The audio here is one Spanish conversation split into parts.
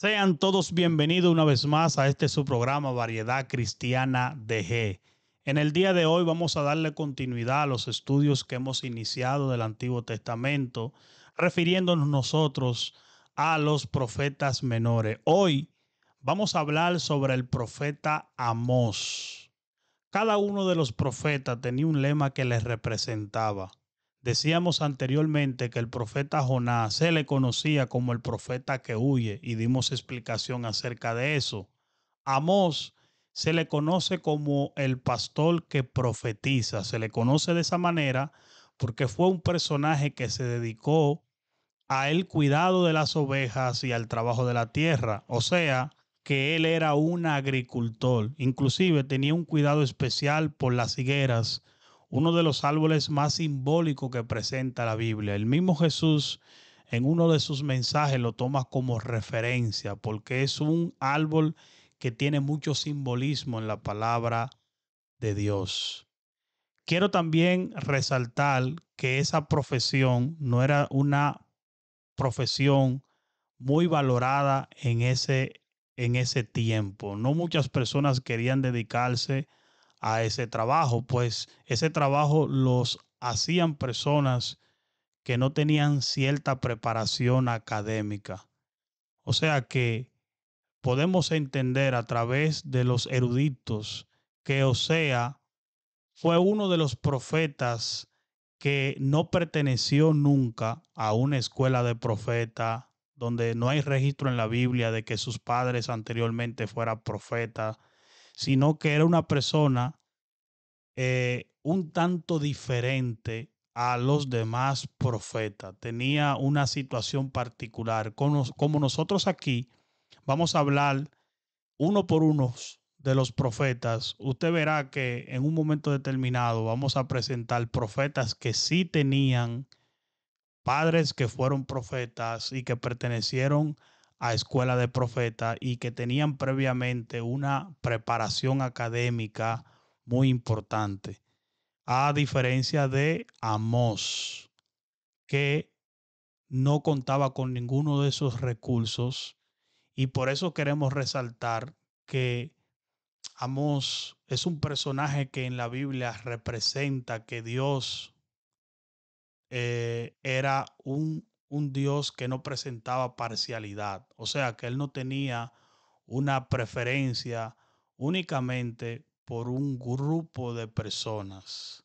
Sean todos bienvenidos una vez más a este su programa Variedad Cristiana DG. En el día de hoy vamos a darle continuidad a los estudios que hemos iniciado del Antiguo Testamento, refiriéndonos nosotros a los profetas menores. Hoy vamos a hablar sobre el profeta Amós. Cada uno de los profetas tenía un lema que les representaba. Decíamos anteriormente que el profeta Jonás se le conocía como el profeta que huye y dimos explicación acerca de eso. Amós se le conoce como el pastor que profetiza. Se le conoce de esa manera porque fue un personaje que se dedicó a el cuidado de las ovejas y al trabajo de la tierra. O sea, que él era un agricultor. Inclusive tenía un cuidado especial por las higueras, uno de los árboles más simbólicos que presenta la Biblia. El mismo Jesús en uno de sus mensajes lo toma como referencia porque es un árbol que tiene mucho simbolismo en la palabra de Dios. Quiero también resaltar que esa profesión no era una profesión muy valorada en ese tiempo. No muchas personas querían dedicarse a ese trabajo, pues ese trabajo los hacían personas que no tenían cierta preparación académica. O sea que podemos entender a través de los eruditos que Osea fue uno de los profetas que no perteneció nunca a una escuela de profeta, donde no hay registro en la Biblia de que sus padres anteriormente fueran profetas, sino que era una persona un tanto diferente a los demás profetas. Tenía una situación particular. Como nosotros aquí vamos a hablar uno por uno de los profetas, usted verá que en un momento determinado vamos a presentar profetas que sí tenían padres que fueron profetas y que pertenecieron a escuela de profetas y que tenían previamente una preparación académica muy importante, a diferencia de Amós, que no contaba con ninguno de esos recursos, y por eso queremos resaltar que Amós es un personaje que en la Biblia representa que Dios era un Dios que no presentaba parcialidad. O sea, que él no tenía una preferencia únicamente por un grupo de personas.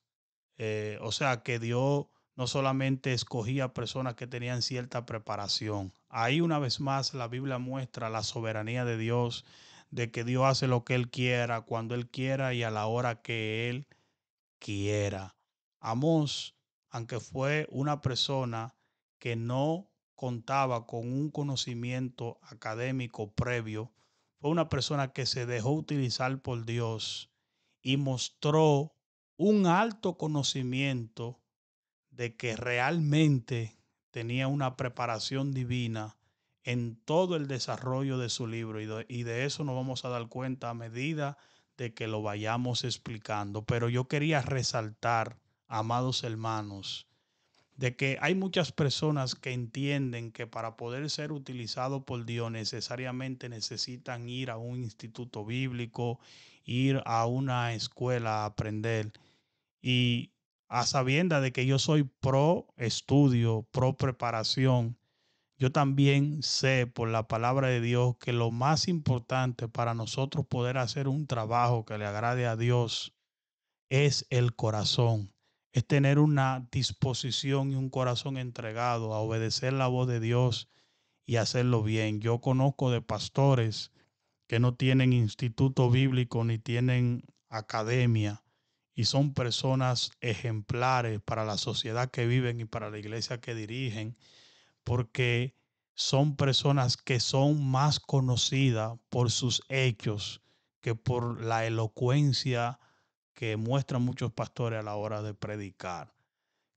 O sea, que Dios no solamente escogía personas que tenían cierta preparación. Ahí una vez más la Biblia muestra la soberanía de Dios, de que Dios hace lo que Él quiera, cuando Él quiera y a la hora que Él quiera. Amós, aunque fue una persona que no contaba con un conocimiento académico previo, fue una persona que se dejó utilizar por Dios y mostró un alto conocimiento de que realmente tenía una preparación divina en todo el desarrollo de su libro y de eso nos vamos a dar cuenta a medida de que lo vayamos explicando. Pero yo quería resaltar, amados hermanos, de que hay muchas personas que entienden que para poder ser utilizado por Dios necesariamente necesitan ir a un instituto bíblico, ir a una escuela a aprender. Y a sabienda de que yo soy pro estudio, pro preparación, yo también sé por la palabra de Dios que lo más importante para nosotros poder hacer un trabajo que le agrade a Dios es el corazón, es tener una disposición y un corazón entregado a obedecer la voz de Dios y hacerlo bien. Yo conozco de pastores que no tienen instituto bíblico ni tienen academia y son personas ejemplares para la sociedad que viven y para la iglesia que dirigen, porque son personas que son más conocidas por sus hechos que por la elocuencia que muestran muchos pastores a la hora de predicar.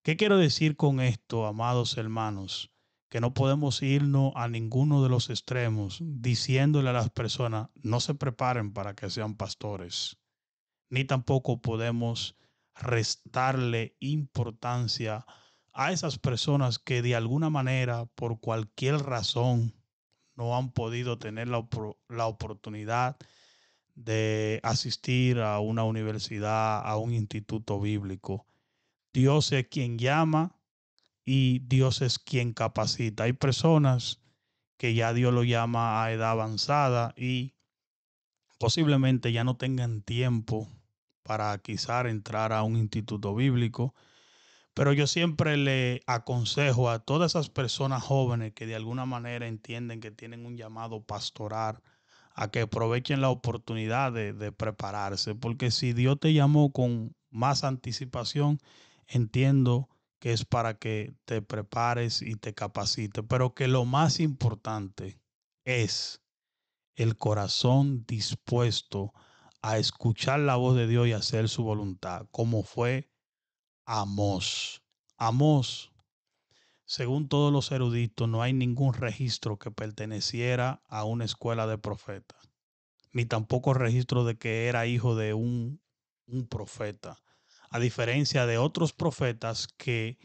¿Qué quiero decir con esto, amados hermanos? Que no podemos irnos a ninguno de los extremos diciéndole a las personas no se preparen para que sean pastores, ni tampoco podemos restarle importancia a esas personas que de alguna manera, por cualquier razón, no han podido tener la oportunidad de asistir a una universidad, a un instituto bíblico. Dios es quien llama y Dios es quien capacita. Hay personas que ya Dios lo llama a edad avanzada y posiblemente ya no tengan tiempo para quizás entrar a un instituto bíblico, pero yo siempre le aconsejo a todas esas personas jóvenes que de alguna manera entienden que tienen un llamado pastoral a que aprovechen la oportunidad de prepararse, porque si Dios te llamó con más anticipación, entiendo que es para que te prepares y te capacites, pero que lo más importante es el corazón dispuesto a escuchar la voz de Dios y hacer su voluntad, como fue Amós. Amós, según todos los eruditos, no hay ningún registro que perteneciera a una escuela de profetas, ni tampoco registro de que era hijo de un profeta. A diferencia de otros profetas que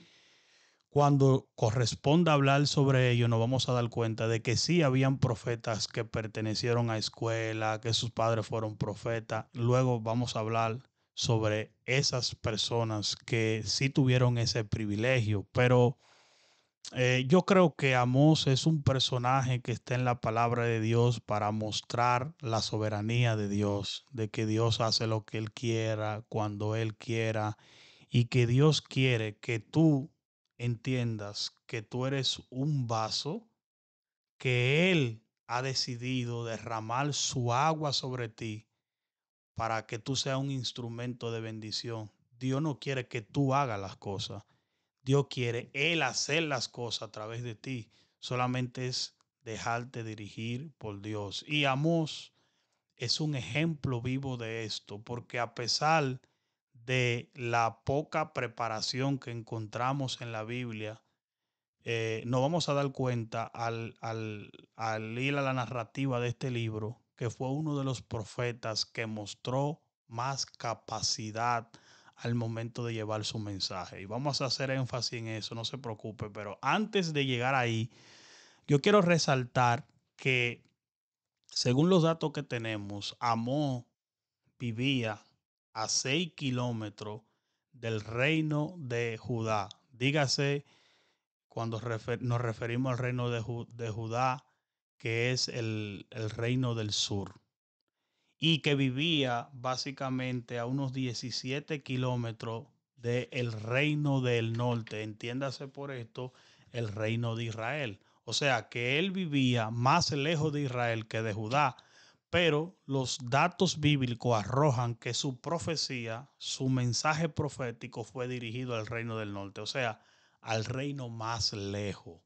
cuando corresponda hablar sobre ello, nos vamos a dar cuenta de que sí habían profetas que pertenecieron a escuela, que sus padres fueron profetas. Luego vamos a hablar sobre esas personas que sí tuvieron ese privilegio, pero yo creo que Amós es un personaje que está en la palabra de Dios para mostrar la soberanía de Dios, de que Dios hace lo que Él quiera, cuando Él quiera, y que Dios quiere que tú entiendas que tú eres un vaso, que Él ha decidido derramar su agua sobre ti para que tú seas un instrumento de bendición. Dios no quiere que tú hagas las cosas. Dios quiere Él hacer las cosas a través de ti. Solamente es dejarte dirigir por Dios. Y Amós es un ejemplo vivo de esto, porque a pesar de la poca preparación que encontramos en la Biblia, nos vamos a dar cuenta al ir a la narrativa de este libro que fue uno de los profetas que mostró más capacidad al momento de llevar su mensaje. Y vamos a hacer énfasis en eso, no se preocupe, pero antes de llegar ahí, yo quiero resaltar que según los datos que tenemos, Amós vivía a 6 kilómetros del reino de Judá. Dígase cuando nos referimos al reino de Judá, que es el reino del sur, y que vivía básicamente a unos 17 kilómetros del reino del norte, entiéndase por esto, el reino de Israel. O sea que él vivía más lejos de Israel que de Judá, pero los datos bíblicos arrojan que su profecía, su mensaje profético fue dirigido al reino del norte, o sea, al reino más lejos.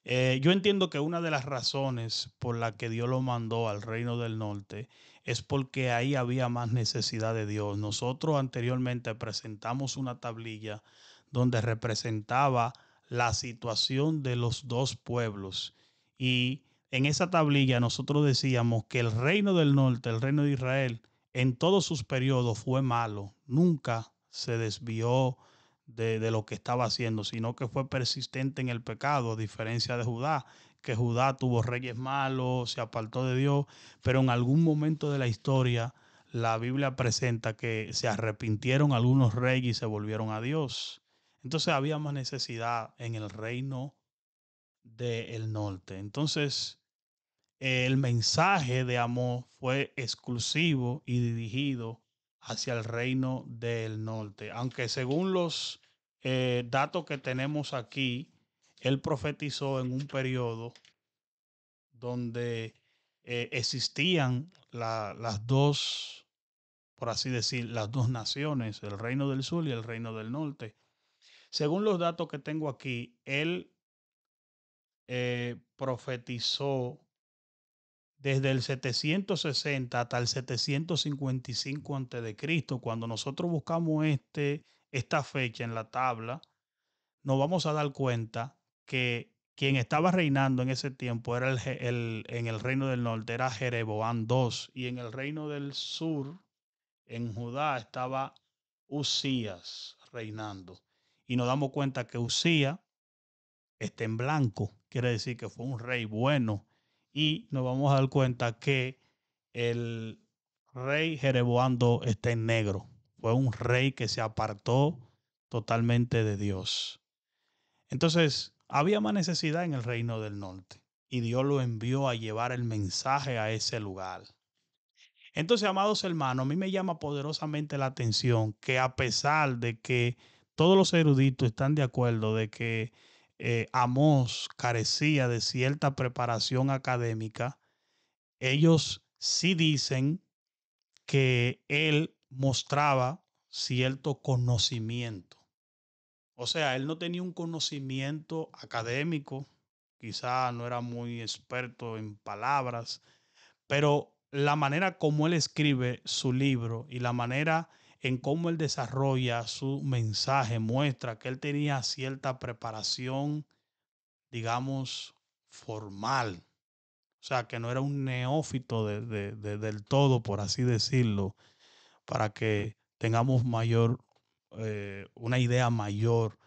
Yo entiendo que una de las razones por la que Dios lo mandó al reino del norte es porque ahí había más necesidad de Dios. Nosotros anteriormente presentamos una tablilla donde representaba la situación de los dos pueblos y en esa tablilla nosotros decíamos que el reino del norte, el reino de Israel, en todos sus periodos fue malo, nunca se desvió de lo que estaba haciendo, sino que fue persistente en el pecado, a diferencia de Judá, que Judá tuvo reyes malos, se apartó de Dios, pero en algún momento de la historia la Biblia presenta que se arrepintieron algunos reyes y se volvieron a Dios. Entonces había más necesidad en el reino del norte. Entonces el mensaje de amor fue exclusivo y dirigido hacia el reino del norte. Aunque según los datos que tenemos aquí, él profetizó en un periodo donde existían las dos, por así decir, las dos naciones, el reino del sur y el reino del norte. Según los datos que tengo aquí, él profetizó desde el 760 hasta el 755 antes de Cristo. Cuando nosotros buscamos esta fecha en la tabla, nos vamos a dar cuenta que quien estaba reinando en ese tiempo era en el reino del norte era Jeroboam II y en el reino del sur, en Judá, estaba Usías reinando. Y nos damos cuenta que Usías está en blanco, quiere decir que fue un rey bueno y nos vamos a dar cuenta que el rey Jeroboam II está en negro. Fue un rey que se apartó totalmente de Dios. Entonces, había más necesidad en el reino del norte y Dios lo envió a llevar el mensaje a ese lugar. Entonces, amados hermanos, a mí me llama poderosamente la atención que a pesar de que todos los eruditos están de acuerdo de que Amós carecía de cierta preparación académica, ellos sí dicen que él mostraba cierto conocimiento. O sea, él no tenía un conocimiento académico, quizá no era muy experto en palabras, pero la manera como él escribe su libro y la manera en cómo él desarrolla su mensaje muestra que él tenía cierta preparación, digamos, formal. O sea, que no era un neófito del todo, por así decirlo, para que tengamos una idea mayor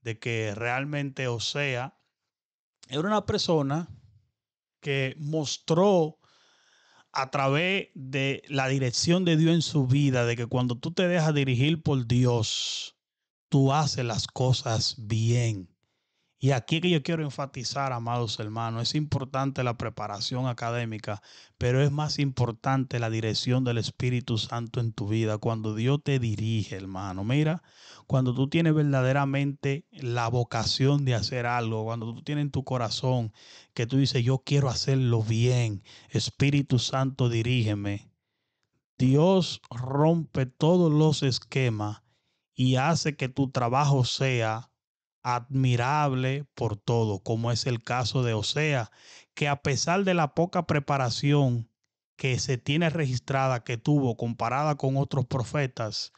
de que realmente Osea era una persona que mostró a través de la dirección de Dios en su vida, de que cuando tú te dejas dirigir por Dios, tú haces las cosas bien. Y aquí que yo quiero enfatizar, amados hermanos, es importante la preparación académica, pero es más importante la dirección del Espíritu Santo en tu vida. Cuando Dios te dirige, hermano, mira, cuando tú tienes verdaderamente la vocación de hacer algo, cuando tú tienes en tu corazón que tú dices, yo quiero hacerlo bien, Espíritu Santo, dirígeme. Dios rompe todos los esquemas y hace que tu trabajo sea admirable por todo, como es el caso de Osea, que a pesar de la poca preparación que se tiene registrada que tuvo comparada con otros profetas,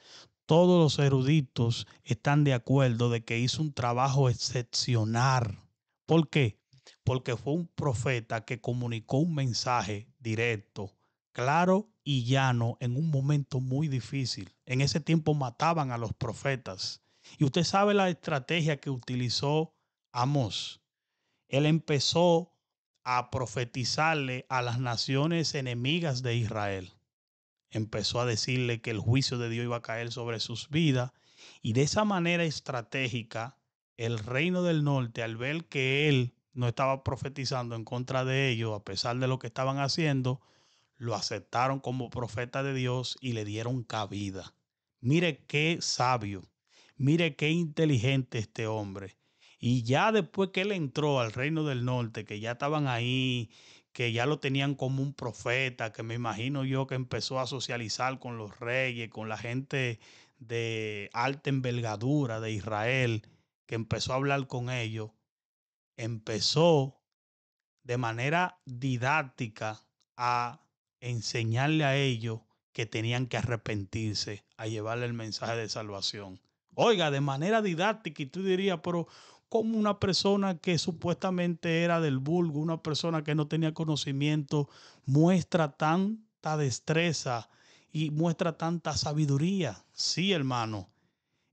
todos los eruditos están de acuerdo de que hizo un trabajo excepcional. ¿Por qué? Porque fue un profeta que comunicó un mensaje directo, claro y llano en un momento muy difícil. En ese tiempo mataban a los profetas. Y usted sabe la estrategia que utilizó Amós. Él empezó a profetizarle a las naciones enemigas de Israel. Empezó a decirle que el juicio de Dios iba a caer sobre sus vidas. Y de esa manera estratégica, el reino del norte, al ver que él no estaba profetizando en contra de ellos, a pesar de lo que estaban haciendo, lo aceptaron como profeta de Dios y le dieron cabida. Mire qué sabio, mire qué inteligente este hombre. Y ya después que él entró al reino del norte, que ya estaban ahí, que ya lo tenían como un profeta, que me imagino yo que empezó a socializar con los reyes, con la gente de alta envergadura de Israel, que empezó a hablar con ellos, empezó de manera didáctica a enseñarle a ellos que tenían que arrepentirse, a llevarle el mensaje de salvación. Oiga, de manera didáctica, y tú dirías, pero como una persona que supuestamente era del vulgo, una persona que no tenía conocimiento, muestra tanta destreza y muestra tanta sabiduría? Sí, hermano.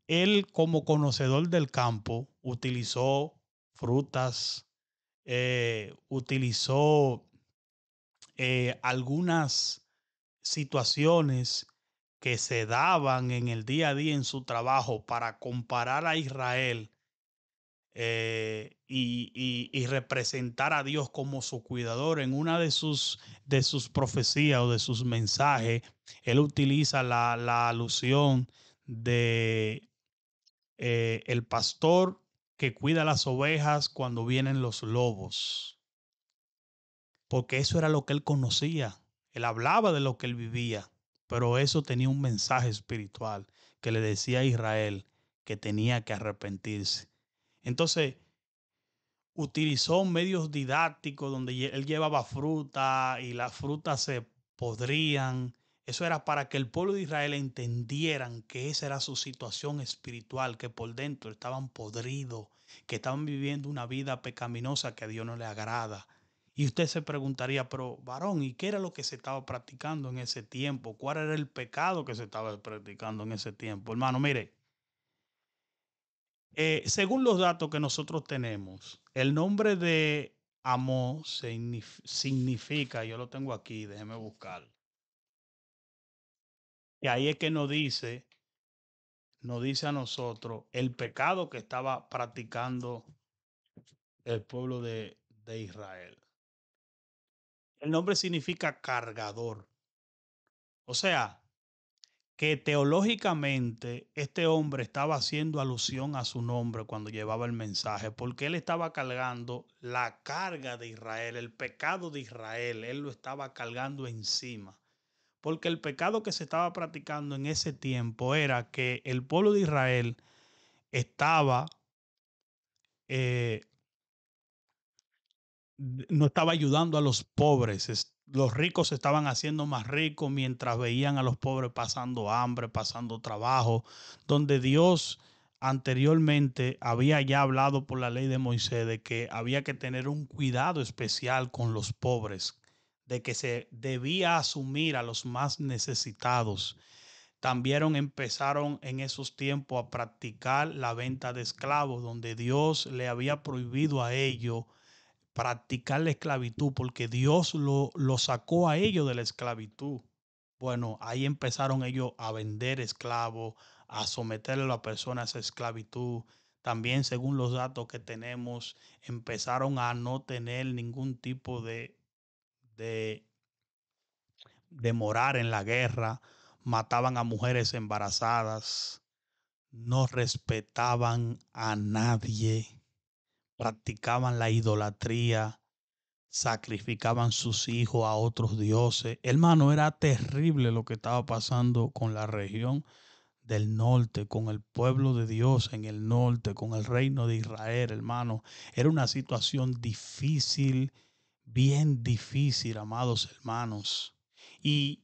Él, como conocedor del campo, utilizó frutas, utilizó algunas situaciones que se daban en el día a día en su trabajo para comparar a Israel y representar a Dios como su cuidador. En una de sus profecías o de sus mensajes, él utiliza la alusión de el pastor que cuida las ovejas cuando vienen los lobos, porque eso era lo que él conocía. Él hablaba de lo que él vivía, pero eso tenía un mensaje espiritual que le decía a Israel que tenía que arrepentirse. Entonces, utilizó medios didácticos donde él llevaba fruta y las frutas se podrían. Eso era para que el pueblo de Israel entendieran que esa era su situación espiritual, que por dentro estaban podridos, que estaban viviendo una vida pecaminosa que a Dios no le agrada. Y usted se preguntaría, pero varón, ¿y qué era lo que se estaba practicando en ese tiempo? ¿Cuál era el pecado que se estaba practicando en ese tiempo? Hermano, mire, según los datos que nosotros tenemos, el nombre de Amo significa, yo lo tengo aquí, déjeme buscarlo. Y ahí es que nos dice a nosotros el pecado que estaba practicando el pueblo de Israel. El nombre significa cargador. O sea, que teológicamente este hombre estaba haciendo alusión a su nombre cuando llevaba el mensaje, porque él estaba cargando la carga de Israel, el pecado de Israel, él lo estaba cargando encima. Porque el pecado que se estaba practicando en ese tiempo era que el pueblo de Israel estaba, eh, no estaba ayudando a los pobres. Los ricos se estaban haciendo más ricos mientras veían a los pobres pasando hambre, pasando trabajo, donde Dios anteriormente había ya hablado por la ley de Moisés de que había que tener un cuidado especial con los pobres, de que se debía asumir a los más necesitados. También empezaron en esos tiempos a practicar la venta de esclavos, donde Dios le había prohibido a ellos practicar la esclavitud, porque Dios lo sacó a ellos de la esclavitud. Bueno, ahí empezaron ellos a vender esclavos, a someterle a las personas a esclavitud. También, según los datos que tenemos, empezaron a no tener ningún tipo de, de morar en la guerra, mataban a mujeres embarazadas, no respetaban a nadie, practicaban la idolatría, sacrificaban sus hijos a otros dioses. Hermano, era terrible lo que estaba pasando con la región del norte, con el pueblo de Dios en el norte, con el reino de Israel, hermano. Era una situación difícil, bien difícil, amados hermanos. Y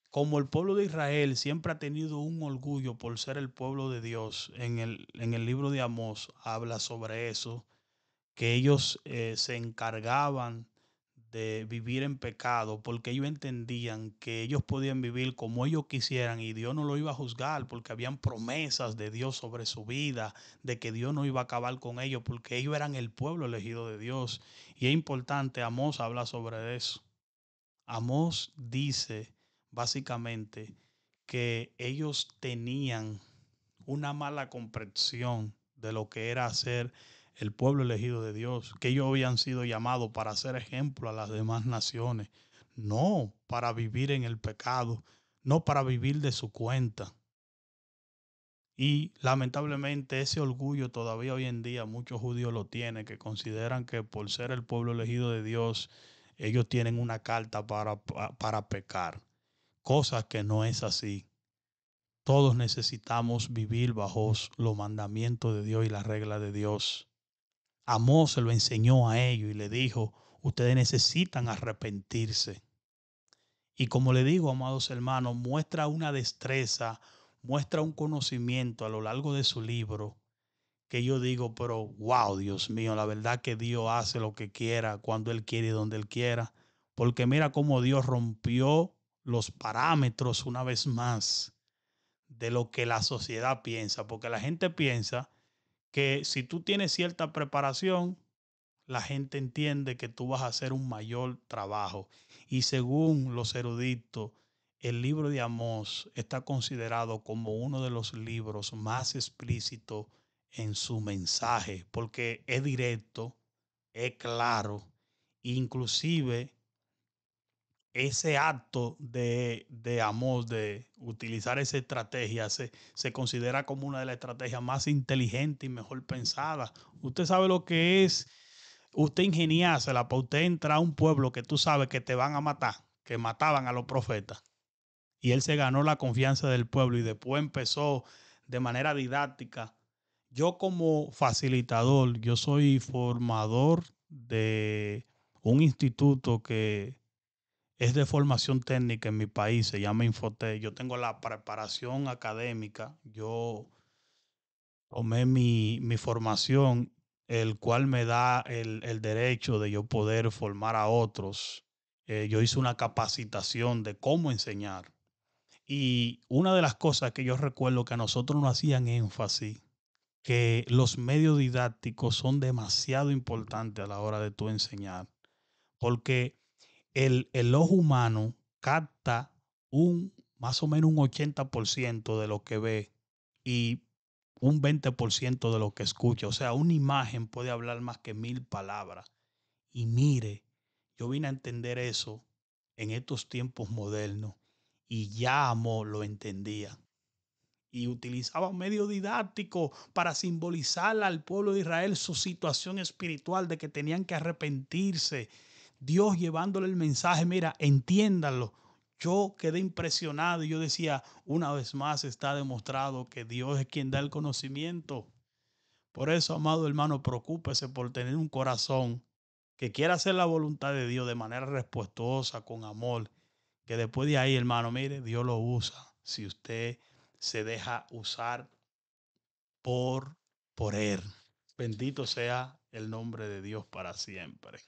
como el pueblo de Israel siempre ha tenido un orgullo por ser el pueblo de Dios, en el libro de Amós habla sobre eso, que ellos se encargaban de vivir en pecado porque ellos entendían que ellos podían vivir como ellos quisieran y Dios no lo iba a juzgar porque habían promesas de Dios sobre su vida, de que Dios no iba a acabar con ellos porque ellos eran el pueblo elegido de Dios. Y es importante, Amós habla sobre eso. Amós dice básicamente que ellos tenían una mala comprensión de lo que era ser el pueblo elegido de Dios, que ellos habían sido llamados para ser ejemplo a las demás naciones, no para vivir en el pecado, no para vivir de su cuenta. Y lamentablemente ese orgullo todavía hoy en día muchos judíos lo tienen, que consideran que por ser el pueblo elegido de Dios, ellos tienen una carta para pecar, cosas que no es así. Todos necesitamos vivir bajo los mandamientos de Dios y las reglas de Dios. Amós se lo enseñó a ellos y le dijo, ustedes necesitan arrepentirse. Y como le digo, amados hermanos, muestra una destreza, muestra un conocimiento a lo largo de su libro que yo digo, pero wow, Dios mío, la verdad que Dios hace lo que quiera, cuando Él quiere y donde Él quiera. Porque mira cómo Dios rompió los parámetros una vez más de lo que la sociedad piensa, porque la gente piensa que si tú tienes cierta preparación, la gente entiende que tú vas a hacer un mayor trabajo. Y según los eruditos, el libro de Amós está considerado como uno de los libros más explícitos en su mensaje, porque es directo, es claro, inclusive ese acto de amor, de utilizar esa estrategia, se considera como una de las estrategias más inteligentes y mejor pensadas. Usted sabe lo que es usted ingeniársela para usted entrar a un pueblo que tú sabes que te van a matar, que mataban a los profetas. Y él se ganó la confianza del pueblo y después empezó de manera didáctica. Yo como facilitador, yo soy formador de un instituto que es de formación técnica en mi país, se llama Infotec. Yo tengo la preparación académica, yo tomé mi formación, el cual me da el derecho de yo poder formar a otros. Yo hice una capacitación de cómo enseñar. Y una de las cosas que yo recuerdo que a nosotros nos hacían énfasis que los medios didácticos son demasiado importantes a la hora de tú enseñar, porque el ojo humano capta más o menos un 80% de lo que ve y un 20% de lo que escucha. O sea, una imagen puede hablar más que 1000 palabras. Y mire, yo vine a entender eso en estos tiempos modernos y ya Amor lo entendía y utilizaba medios didácticos para simbolizar al pueblo de Israel su situación espiritual de que tenían que arrepentirse. Dios llevándole el mensaje, mira, entiéndanlo. Yo quedé impresionado y yo decía, una vez más está demostrado que Dios es quien da el conocimiento. Por eso, amado hermano, preocúpese por tener un corazón que quiera hacer la voluntad de Dios de manera respetuosa, con amor, que después de ahí, hermano, mire, Dios lo usa. Si usted se deja usar por, por Él. Bendito sea el nombre de Dios para siempre.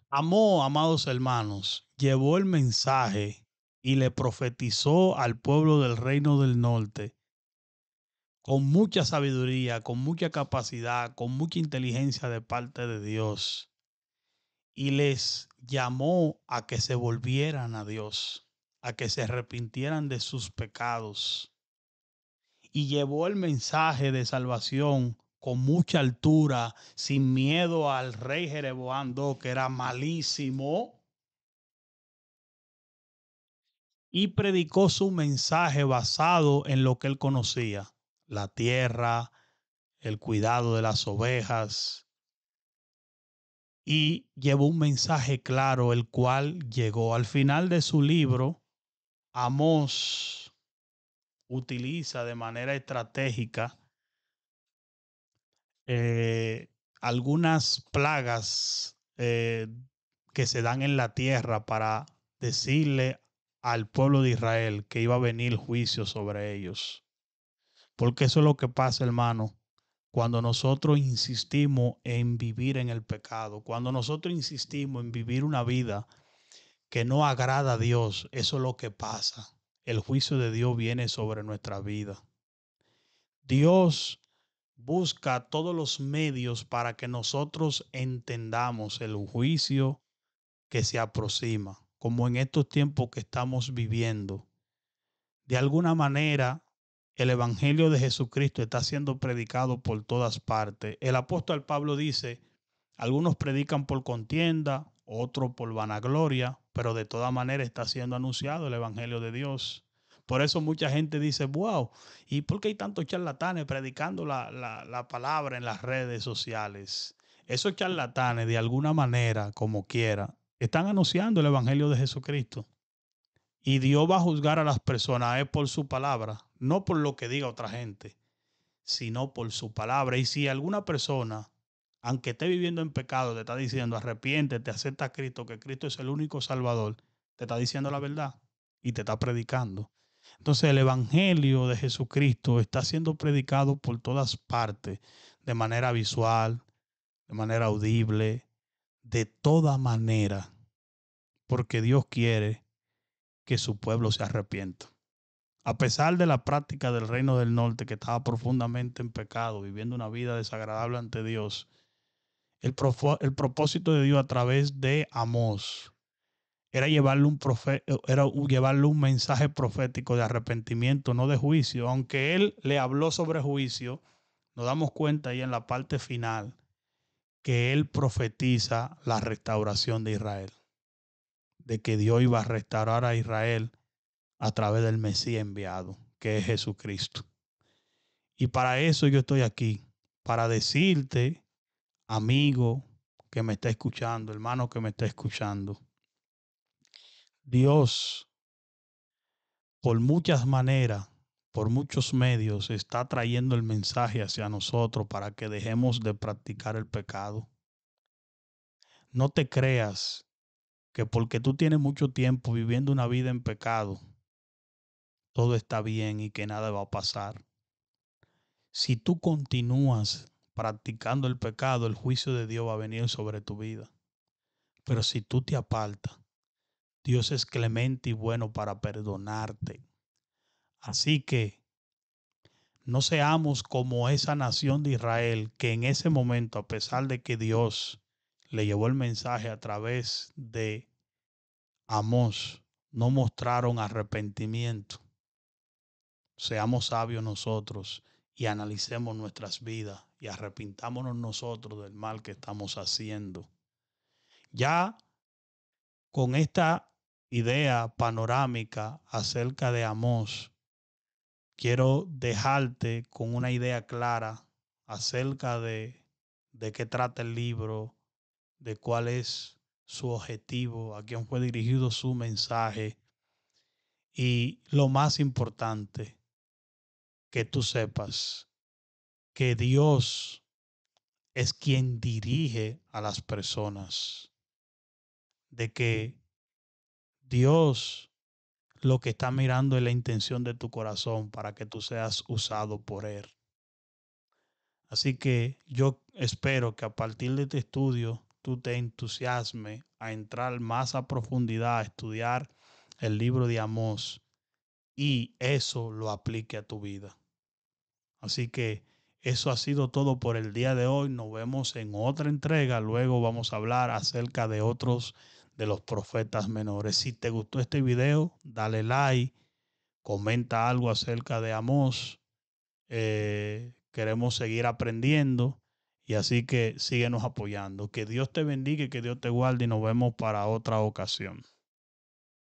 Amó, amados hermanos, llevó el mensaje y le profetizó al pueblo del reino del norte con mucha sabiduría, con mucha capacidad, con mucha inteligencia de parte de Dios. Y les llamó a que se volvieran a Dios, a que se arrepintieran de sus pecados. Y llevó el mensaje de salvación con mucha altura, sin miedo al rey Jeroboam II, que era malísimo, y predicó su mensaje basado en lo que él conocía: la tierra, el cuidado de las ovejas, y llevó un mensaje claro, el cual llegó al final de su libro. Amós utiliza de manera estratégica eh, algunas plagas que se dan en la tierra para decirle al pueblo de Israel que iba a venir juicio sobre ellos. Porque eso es lo que pasa, hermano, cuando nosotros insistimos en vivir en el pecado, cuando nosotros insistimos en vivir una vida que no agrada a Dios. Eso es lo que pasa. El juicio de Dios viene sobre nuestra vida. Dios busca todos los medios para que nosotros entendamos el juicio que se aproxima, como en estos tiempos que estamos viviendo. De alguna manera, el evangelio de Jesucristo está siendo predicado por todas partes. El apóstol Pablo dice: algunos predican por contienda, otros por vanagloria, pero de todas maneras está siendo anunciado el evangelio de Dios. Por eso mucha gente dice: wow, ¿y por qué hay tantos charlatanes predicando la palabra en las redes sociales? Esos charlatanes, de alguna manera, como quiera, están anunciando el evangelio de Jesucristo. Y Dios va a juzgar a las personas es por su palabra, no por lo que diga otra gente, sino por su palabra. Y si alguna persona, aunque esté viviendo en pecado, te está diciendo arrepiéntete, acepta a Cristo, que Cristo es el único Salvador, te está diciendo la verdad y te está predicando. Entonces el evangelio de Jesucristo está siendo predicado por todas partes, de manera visual, de manera audible, de toda manera, porque Dios quiere que su pueblo se arrepienta. A pesar de la práctica del reino del norte, que estaba profundamente en pecado, viviendo una vida desagradable ante Dios, el propósito de Dios a través de Amós era llevarle un mensaje profético de arrepentimiento, no de juicio. Aunque él le habló sobre juicio, nos damos cuenta ahí en la parte final que él profetiza la restauración de Israel, de que Dios iba a restaurar a Israel a través del Mesías enviado, que es Jesucristo. Y para eso yo estoy aquí, para decirte, amigo que me está escuchando, hermano que me está escuchando, Dios, por muchas maneras, por muchos medios, está trayendo el mensaje hacia nosotros para que dejemos de practicar el pecado. No te creas que porque tú tienes mucho tiempo viviendo una vida en pecado, todo está bien y que nada va a pasar. Si tú continúas practicando el pecado, el juicio de Dios va a venir sobre tu vida. Pero si tú te apartas, Dios es clemente y bueno para perdonarte. Así que No seamos como esa nación de Israel que en ese momento, a pesar de que Dios le llevó el mensaje a través de Amós, no mostraron arrepentimiento. Seamos sabios nosotros y analicemos nuestras vidas y arrepintámonos nosotros del mal que estamos haciendo. Ya con esta idea panorámica acerca de Amós, quiero dejarte con una idea clara acerca de qué trata el libro, de cuál es su objetivo, a quién fue dirigido su mensaje y lo más importante, que tú sepas que Dios es quien dirige a las personas, de que Dios lo que está mirando es la intención de tu corazón para que tú seas usado por Él. Así que yo espero que a partir de este estudio tú te entusiasmes a entrar más a profundidad, a estudiar el libro de Amós y eso lo aplique a tu vida. Así que eso ha sido todo por el día de hoy. Nos vemos en otra entrega. Luego vamos a hablar acerca de otros de los profetas menores. Si te gustó este video, dale like, comenta algo acerca de Amós. Queremos seguir aprendiendo y así que síguenos apoyando. Que Dios te bendiga y que Dios te guarde y nos vemos para otra ocasión.